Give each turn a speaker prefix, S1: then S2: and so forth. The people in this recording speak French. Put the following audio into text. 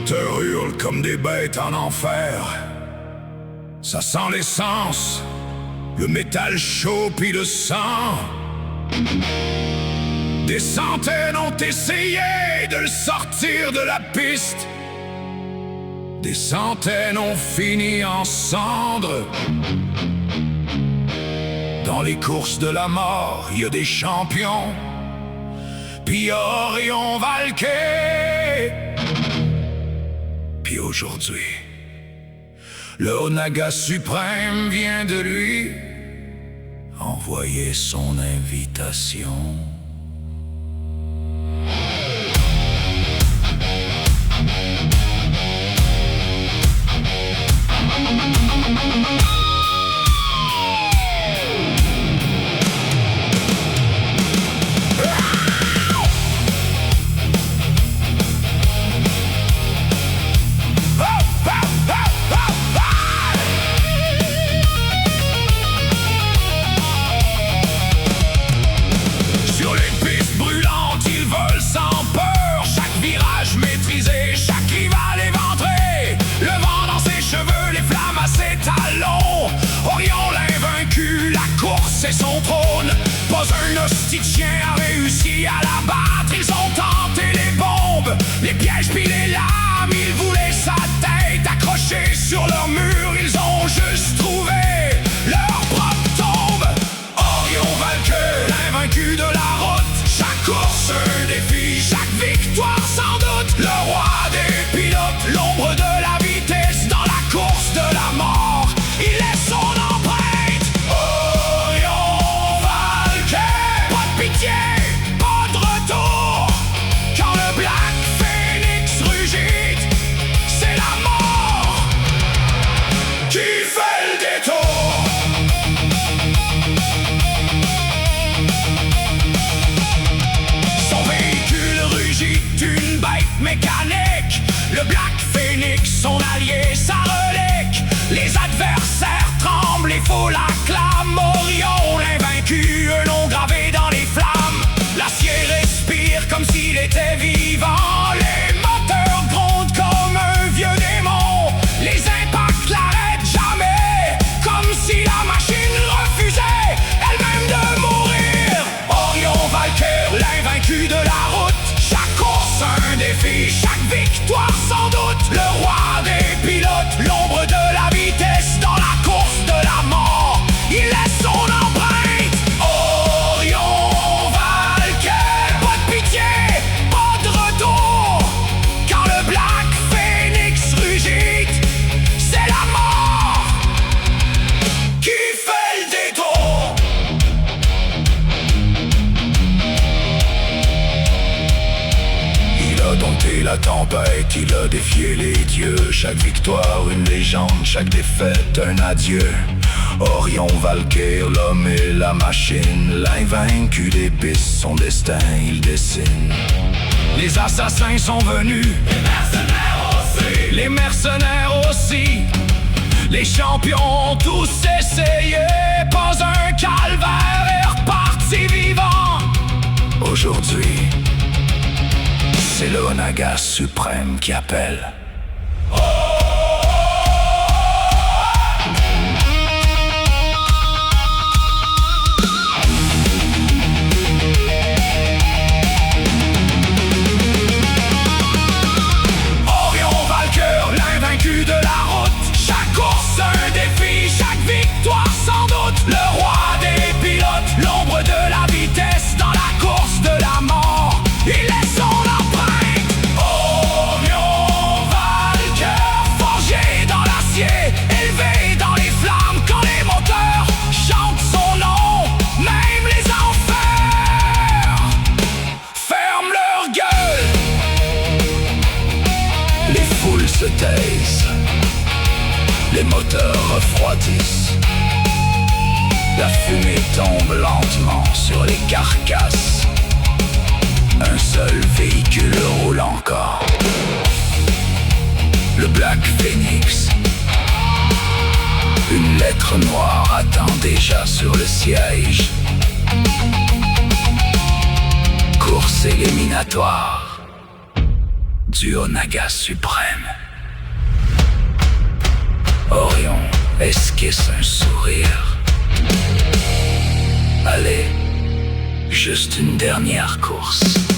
S1: moteurs hurlent comme des bêtes en enfer. Ça sent l'essence, le métal chaud puis le sang. Des centaines ont essayé de le sortir de la piste. Des centaines ont fini en cendres. Dans les courses de la mort, il y a des champions. Puis Orion Valquer. Puis aujourd'hui, le Onaga suprême vient de lui envoyer son invitation. C'est son trône, pas un hostie de chien a réussi à l'abattre. Ils ont tenté les bombes, les pièges puis les lames. Ils voulaient sa tête accrochée sur leur mur. Ils ont juste trouvé leur propre tombe. Orion Valquer, l'invaincu de la route. Chaque course un défi, chaque victoire sans doute. Le roi des pilotes, l'ombre de la vitesse. Dans la course de la mort, il laisse son empreinte. Pas de retour. Quand le Black Phoenix rugit, c'est la mort qui fait le détour. Son véhicule rugit, une bête mécanique. Le Black Phoenix, son allié, sa relique. Les adversaires tremblent, les foules acclament. Orion l'invaincu, un nom gravé dans les flammes. L'acier respire comme s'il était vivant. Les moteurs grondent comme un vieux démon. Les impacts l'arrêtent jamais, comme si la machine refusait elle-même de mourir. Orion Valquer, l'invaincu de la route. Chaque course un défi, chaque victoire sans doute. Le roi des pilotes, l'ombre de la vitesse. Dans la course de la mort, il laisse son empreinte. Orion Valquer, pas de pitié, pas de retour. Quand le Black Phoenix rugit, c'est la mort qui fait le détour. Il a dompté la tempête, il a défié les dieux. Chaque victoire une légende, chaque défaite un adieu. Orion Valquer, l'homme et la machine. L'invaincu des pistes, son destin il dessine. Les assassins sont venus, les mercenaires aussi. Les mercenaires aussi. Les champions ont tous essayé. Pas un calvaire est reparti vivant. Aujourd'hui, c'est le Onaga suprême qui appelle. De la route, chaque course un défi, chaque victoire sans doute. Le roi des pilotes, l'ombre de la vitesse. Dans la course de la mort, il laisse son empreinte. Orion Valquer, forgé dans l'acier, élevé dans les flammes. Quand les moteurs chantent son nom, même les enfers ferment leur gueule. Les foules se taisent, les moteurs refroidissent. La fumée tombe lentement sur les carcasses. Un seul véhicule roule encore. Le Black Phoenix. Une lettre noire attend déjà sur le siège. Course éliminatoire. du Onaga suprême. Orion esquisse un sourire. Allez, juste une dernière course.